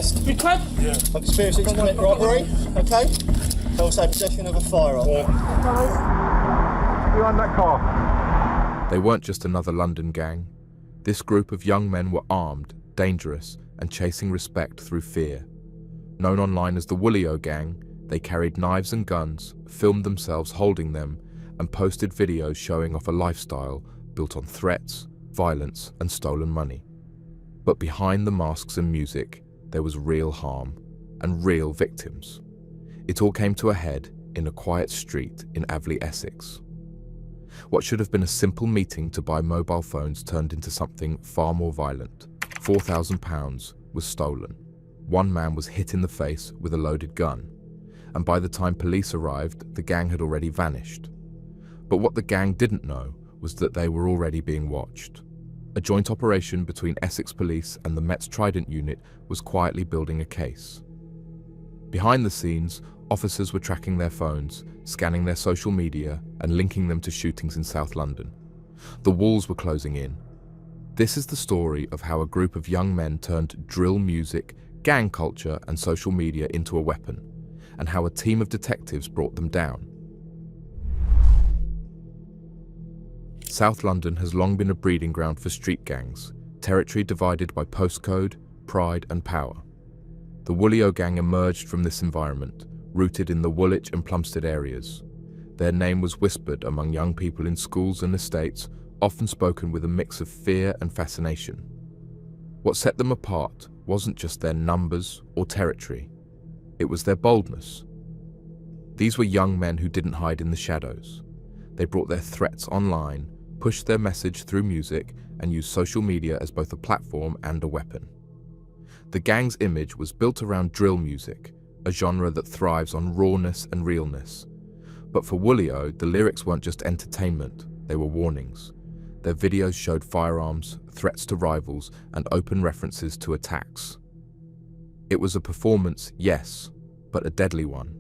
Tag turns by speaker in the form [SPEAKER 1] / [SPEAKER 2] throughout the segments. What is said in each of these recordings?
[SPEAKER 1] test.
[SPEAKER 2] Because
[SPEAKER 1] I've experienced it to commit robbery, okay? Also possession of a firearm.
[SPEAKER 3] Behind that car.
[SPEAKER 4] They weren't just another London gang. This group of young men were armed, dangerous, and chasing respect through fear. Known online as the Woolio Gang, they carried knives and guns, filmed themselves holding them, and posted videos showing off a lifestyle built on threats, violence, and stolen money. But behind the masks and music, there was real harm and real victims. It all came to a head in a quiet street in Avley, Essex. What should have been a simple meeting to buy mobile phones turned into something far more violent. £4,000 was stolen. One man was hit in the face with a loaded gun, and by the time police arrived, the gang had already vanished. But what the gang didn't know was that they were already being watched. A joint operation between Essex Police and the Met's Trident unit was quietly building a case. Behind the scenes, officers were tracking their phones, scanning their social media, and linking them to shootings in South London. The walls were closing in. This is the story of how a group of young men turned drill music, gang culture, and social media into a weapon, and how a team of detectives brought them down. South London has long been a breeding ground for street gangs, territory divided by postcode, pride, and power. The Woolio Gang emerged from this environment, rooted in the Woolwich and Plumstead areas. Their name was whispered among young people in schools and estates, often spoken with a mix of fear and fascination. What set them apart wasn't just their numbers or territory, it was their boldness. These were young men who didn't hide in the shadows. They brought their threats online, pushed their message through music, and used social media as both a platform and a weapon. The gang's image was built around drill music, a genre that thrives on rawness and realness. But for Woolio, the lyrics weren't just entertainment, they were warnings. Their videos showed firearms, threats to rivals, and open references to attacks. It was a performance, yes, but a deadly one.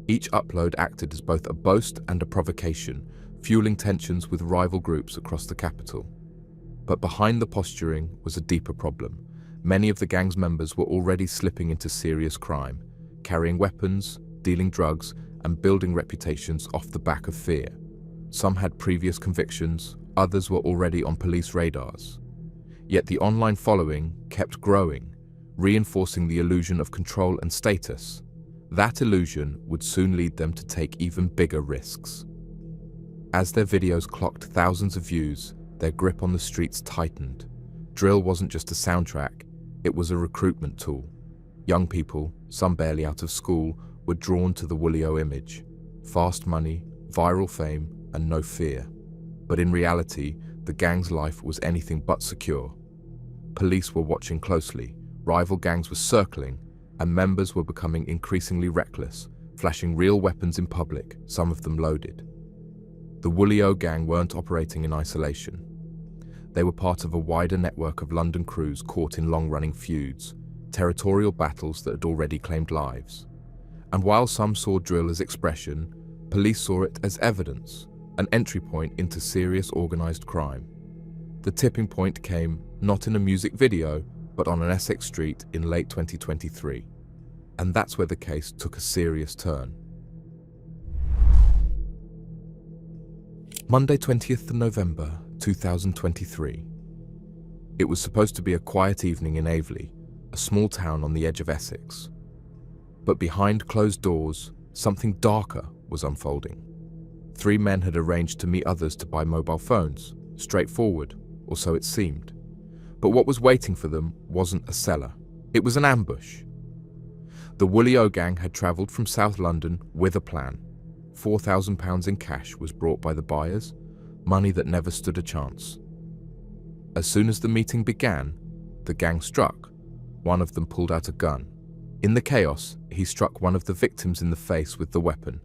[SPEAKER 4] Each upload acted as both a boast and a provocation, fueling tensions with rival groups across the capital. But behind the posturing was a deeper problem. Many of the gang's members were already slipping into serious crime, carrying weapons, dealing drugs, and building reputations off the back of fear. Some had previous convictions, others were already on police radars. Yet the online following kept growing, reinforcing the illusion of control and status. That illusion would soon lead them to take even bigger risks. As their videos clocked thousands of views, their grip on the streets tightened. Drill wasn't just a soundtrack, it was a recruitment tool. Young people, some barely out of school, were drawn to the Woolio image. Fast money, viral fame, and no fear. But in reality, the gang's life was anything but secure. Police were watching closely, rival gangs were circling, and members were becoming increasingly reckless, flashing real weapons in public, some of them loaded. The Woolio Gang weren't operating in isolation. They were part of a wider network of London crews caught in long-running feuds, territorial battles that had already claimed lives. And while some saw drill as expression, police saw it as evidence, an entry point into serious organised crime. The tipping point came not in a music video, but on an Essex street in late 2023. And that's where the case took a serious turn. Monday 20th of November 2023. It was supposed to be a quiet evening in Avley, a small town on the edge of Essex. But behind closed doors, something darker was unfolding. 3 men had arranged to meet others to buy mobile phones, straightforward, or so it seemed. But what was waiting for them wasn't a cellar, it was an ambush. The Woolio Gang had travelled from South London with a plan. £4,000 in cash was brought by the buyers, money that never stood a chance. As soon as the meeting began, the gang struck. One of them pulled out a gun. In the chaos, he struck one of the victims in the face with the weapon,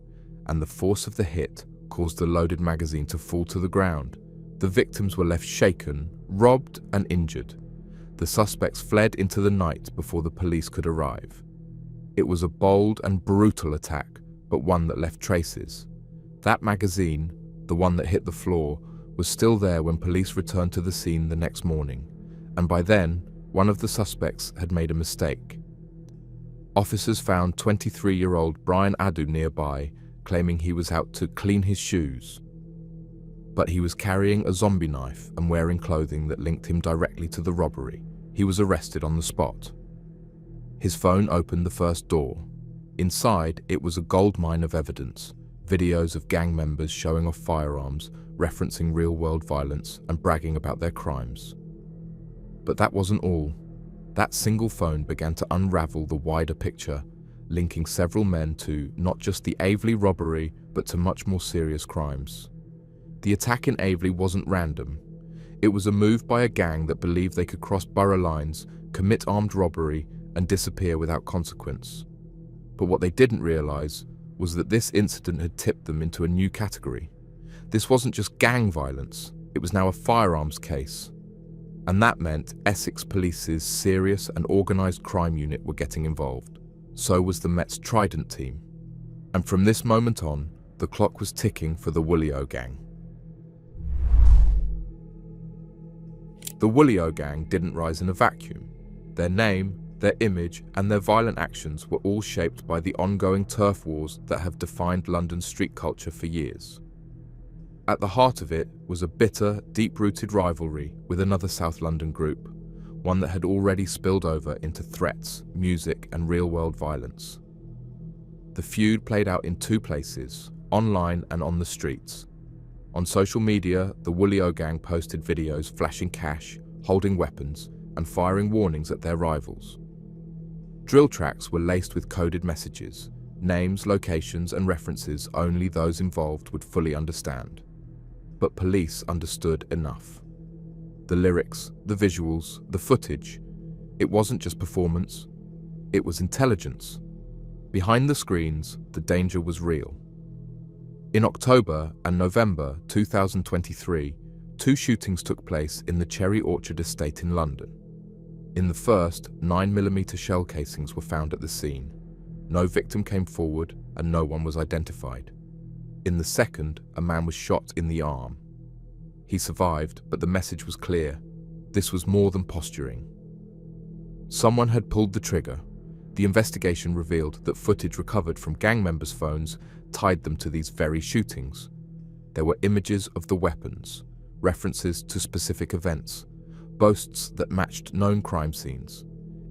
[SPEAKER 4] and the force of the hit caused the loaded magazine to fall to the ground. The victims were left shaken, robbed, and injured. The suspects fled into the night before the police could arrive. It was a bold and brutal attack, but one that left traces. That magazine, the one that hit the floor, was still there when police returned to the scene the next morning, and by then, one of the suspects had made a mistake. Officers found 23-year-old Brian Adu nearby, claiming he was out to clean his shoes. But he was carrying a zombie knife and wearing clothing that linked him directly to the robbery. He was arrested on the spot. His phone opened the first door. Inside, it was a goldmine of evidence, videos of gang members showing off firearms, referencing real-world violence and bragging about their crimes. But that wasn't all. That single phone began to unravel the wider picture, linking several men to not just the Aveley robbery, but to much more serious crimes. The attack in Aveley wasn't random. It was a move by a gang that believed they could cross borough lines, commit armed robbery, and disappear without consequence. But what they didn't realize was that this incident had tipped them into a new category. This wasn't just gang violence, it was now a firearms case. And that meant Essex Police's serious and organised crime unit were getting involved. So was the Met's Trident team. And from this moment on, the clock was ticking for the Woolio gang. The Woolio gang didn't rise in a vacuum. Their name, their image, and their violent actions were all shaped by the ongoing turf wars that have defined London's street culture for years. At the heart of it was a bitter, deep-rooted rivalry with another South London group, one that had already spilled over into threats, music, and real-world violence. The feud played out in two places, online and on the streets. On social media, the Woolio gang posted videos flashing cash, holding weapons, and firing warnings at their rivals. Drill tracks were laced with coded messages, names, locations, and references only those involved would fully understand. But police understood enough. The lyrics, the visuals, the footage, it wasn't just performance, it was intelligence. Behind the screens, the danger was real. In October and November 2023, two shootings took place in the Cherry Orchard estate in London. In the first, 9mm shell casings were found at the scene. No victim came forward and no one was identified. In the second, a man was shot in the arm. He survived, but the message was clear. This was more than posturing. Someone had pulled the trigger. The investigation revealed that footage recovered from gang members' phones tied them to these very shootings. There were images of the weapons, references to specific events, boasts that matched known crime scenes.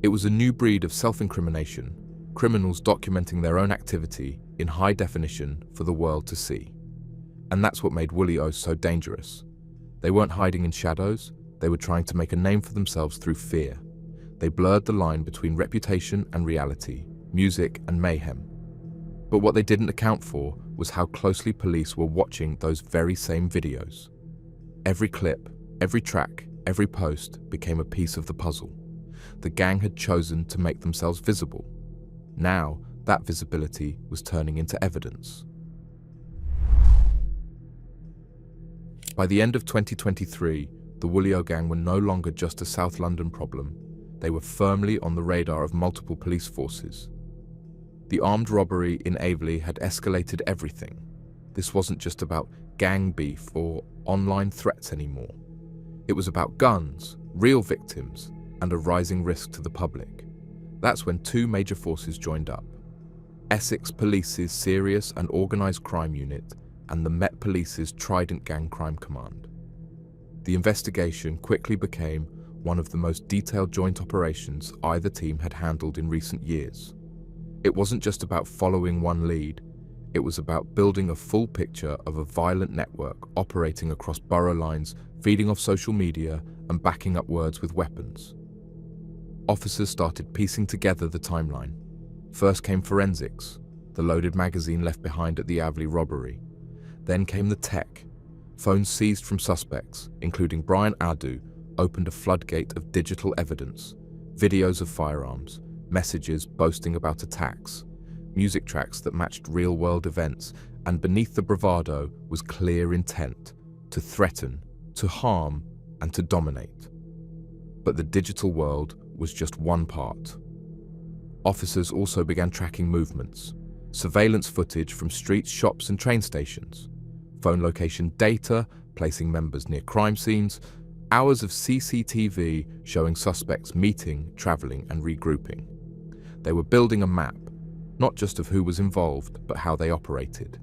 [SPEAKER 4] It was a new breed of self-incrimination, criminals documenting their own activity in high definition for the world to see. And that's what made Woolio so dangerous. They weren't hiding in shadows, they were trying to make a name for themselves through fear. They blurred the line between reputation and reality, music and mayhem. But what they didn't account for was how closely police were watching those very same videos. Every clip, every track, every post became a piece of the puzzle. The gang had chosen to make themselves visible. Now, that visibility was turning into evidence. By the end of 2023, the Woolio gang were no longer just a South London problem. They were firmly on the radar of multiple police forces. The armed robbery in Aveley had escalated everything. This wasn't just about gang beef or online threats anymore. It was about guns, real victims, and a rising risk to the public. That's when two major forces joined up. Essex Police's Serious and Organised Crime Unit and the Met Police's Trident Gang Crime Command. The investigation quickly became one of the most detailed joint operations either team had handled in recent years. It wasn't just about following one lead, it was about building a full picture of a violent network operating across borough lines, feeding off social media, and backing up words with weapons. Officers started piecing together the timeline. First came forensics, the loaded magazine left behind at the Aveley robbery. Then came the tech. Phones seized from suspects, including Brian Adu, opened a floodgate of digital evidence, videos of firearms, messages boasting about attacks, music tracks that matched real-world events, and beneath the bravado was clear intent to threaten, to harm, and to dominate. But the digital world was just one part. Officers also began tracking movements, surveillance footage from streets, shops, and train stations, phone location data, placing members near crime scenes, Hours of CCTV showing suspects meeting, traveling, and regrouping. They were building a map, not just of who was involved, but how they operated.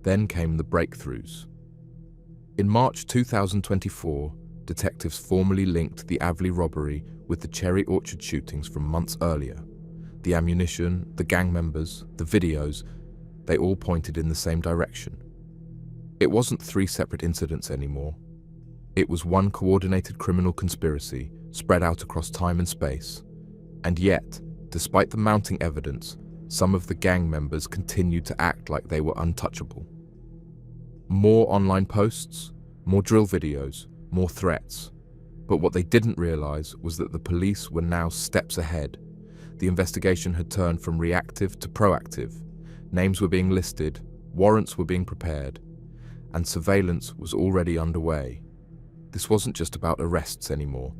[SPEAKER 4] Then came the breakthroughs. In March 2024, detectives formally linked the Avley robbery with the Cherry Orchard shootings from months earlier. The ammunition, the gang members, the videos, they all pointed in the same direction. It wasn't 3 separate incidents anymore. It was one coordinated criminal conspiracy spread out across time and space. And yet, despite the mounting evidence, some of the gang members continued to act like they were untouchable. More online posts, more drill videos, more threats. But what they didn't realize was that the police were now steps ahead. The investigation had turned from reactive to proactive. Names were being listed, warrants were being prepared, and surveillance was already underway. This wasn't just about arrests anymore.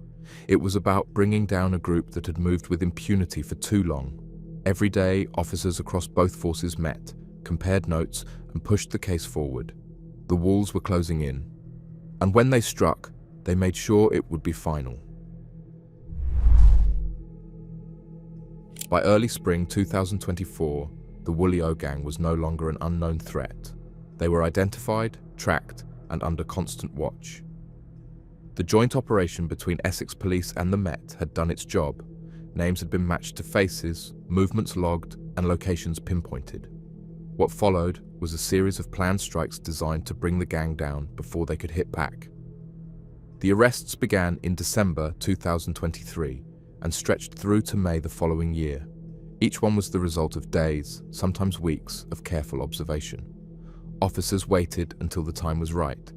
[SPEAKER 4] It was about bringing down a group that had moved with impunity for too long. Every day, officers across both forces met, compared notes, and pushed the case forward. The walls were closing in. And when they struck, they made sure it would be final. By early spring 2024, the Woolio gang was no longer an unknown threat. They were identified, tracked, and under constant watch. The joint operation between Essex Police and the Met had done its job. Names had been matched to faces, movements logged, and locations pinpointed. What followed was a series of planned strikes designed to bring the gang down before they could hit back. The arrests began in December 2023 and stretched through to May the following year. Each one was the result of days, sometimes weeks, of careful observation. Officers waited until the time was right,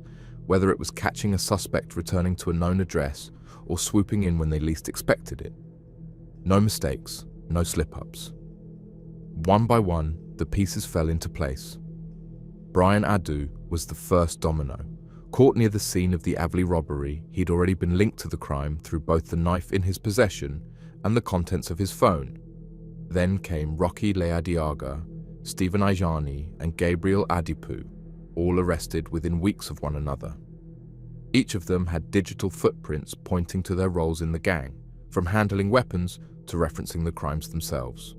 [SPEAKER 4] whether it was catching a suspect returning to a known address or swooping in when they least expected it. No mistakes, no slip-ups. One by one, the pieces fell into place. Brian Adu was the first domino. Caught near the scene of the Avley robbery, he'd already been linked to the crime through both the knife in his possession and the contents of his phone. Then came Rocky Leadiaga, Stephen Ijani, and Gabriel Adipu, all arrested within weeks of one another. Each of them had digital footprints pointing to their roles in the gang, from handling weapons to referencing the crimes themselves.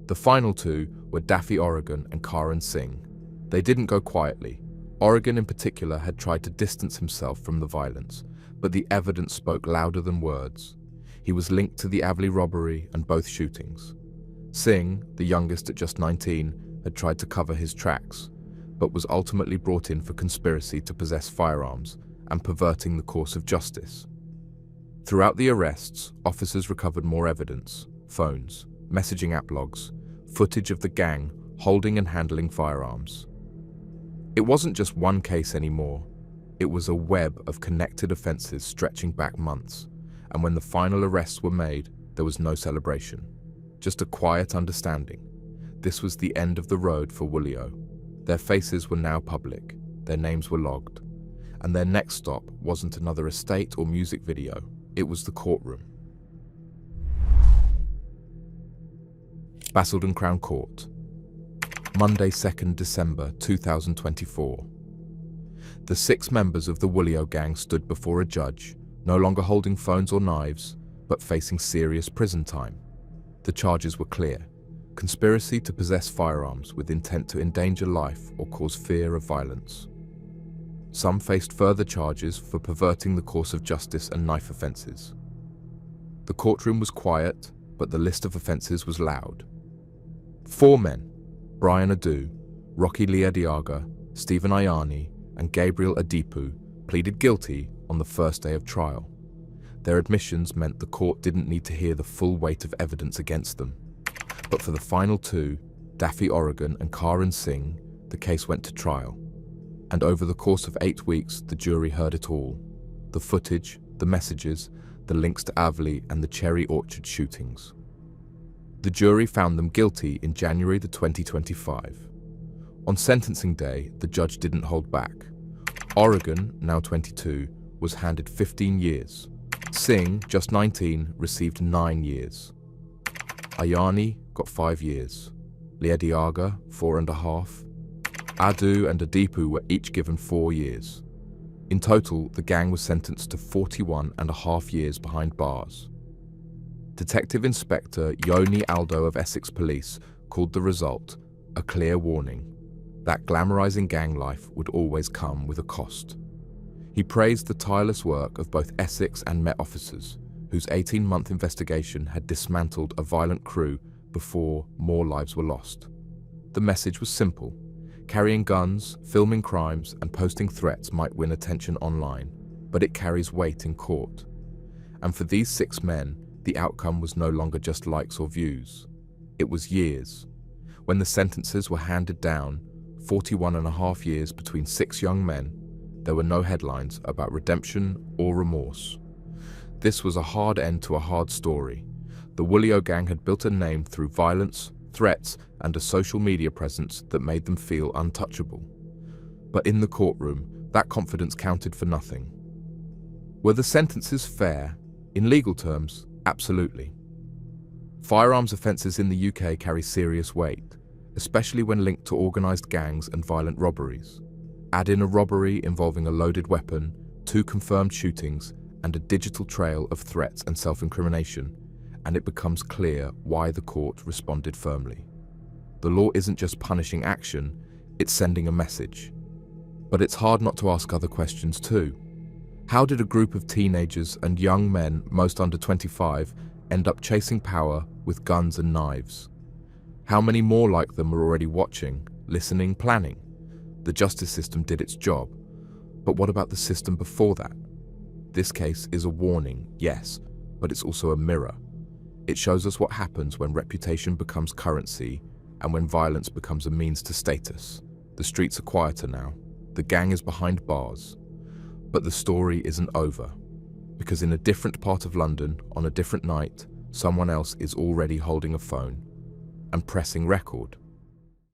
[SPEAKER 4] The final two were Daffy Oregon and Karan Singh. They didn't go quietly. Oregon in particular had tried to distance himself from the violence, but the evidence spoke louder than words. He was linked to the Avley robbery and both shootings. Singh, the youngest at just 19, had tried to cover his tracks, but was ultimately brought in for conspiracy to possess firearms and perverting the course of justice. Throughout the arrests, officers recovered more evidence: phones, messaging app logs, footage of the gang holding and handling firearms. It wasn't just one case anymore. It was a web of connected offences stretching back months, and when the final arrests were made, there was no celebration. Just a quiet understanding. This was the end of the road for Woolio. Their faces were now public, their names were logged, and their next stop wasn't another estate or music video, it was the courtroom. Basildon Crown Court, Monday 2nd December 2024. The 6 members of the Woolio gang stood before a judge, no longer holding phones or knives, but facing serious prison time. The charges were clear: conspiracy to possess firearms with intent to endanger life or cause fear of violence. Some faced further charges for perverting the course of justice and knife offences. The courtroom was quiet, but the list of offences was loud. 4 men, Brian Adu, Rocky Leadiaga, Stephen Ijani, and Gabriel Adipu, pleaded guilty on the first day of trial. Their admissions meant the court didn't need to hear the full weight of evidence against them. But for the final 2, Daffy Oregon and Karan Singh, the case went to trial. And over the course of 8 weeks, the jury heard it all: the footage, the messages, the links to Avley and the Cherry Orchard shootings. The jury found them guilty in January 2025. On sentencing day, the judge didn't hold back. Oregon, now 22, was handed 15 years. Singh, just 19, received 9 years. Ijani got 5 years. Leadiaga, 4.5. Adu and Adipu were each given 4 years. In total, the gang was sentenced to 41.5 years behind bars. Detective Inspector Yoni Aldo of Essex Police called the result a clear warning that glamorizing gang life would always come with a cost. He praised the tireless work of both Essex and Met officers, whose 18-month investigation had dismantled a violent crew before more lives were lost. The message was simple. Carrying guns, filming crimes, and posting threats might win attention online, but it carries weight in court. And for these 6 men, the outcome was no longer just likes or views. It was years. When the sentences were handed down, 41.5 years between 6 young men, there were no headlines about redemption or remorse. This was a hard end to a hard story. The Woolio gang had built a name through violence, threats, and a social media presence that made them feel untouchable. But in the courtroom, that confidence counted for nothing. Were the sentences fair? In legal terms, absolutely. Firearms offences in the UK carry serious weight, especially when linked to organised gangs and violent robberies. Add in a robbery involving a loaded weapon, 2 confirmed shootings, and a digital trail of threats and self-incrimination, and it becomes clear why the court responded firmly. The law isn't just punishing action, it's sending a message. But it's hard not to ask other questions too. How did a group of teenagers and young men, most under 25, end up chasing power with guns and knives? How many more like them were already watching, listening, planning? The justice system did its job. But what about the system before that? This case is a warning, yes, but it's also a mirror. It shows us what happens when reputation becomes currency and when violence becomes a means to status. The streets are quieter now. The gang is behind bars. But the story isn't over. Because in a different part of London, on a different night, someone else is already holding a phone and pressing record.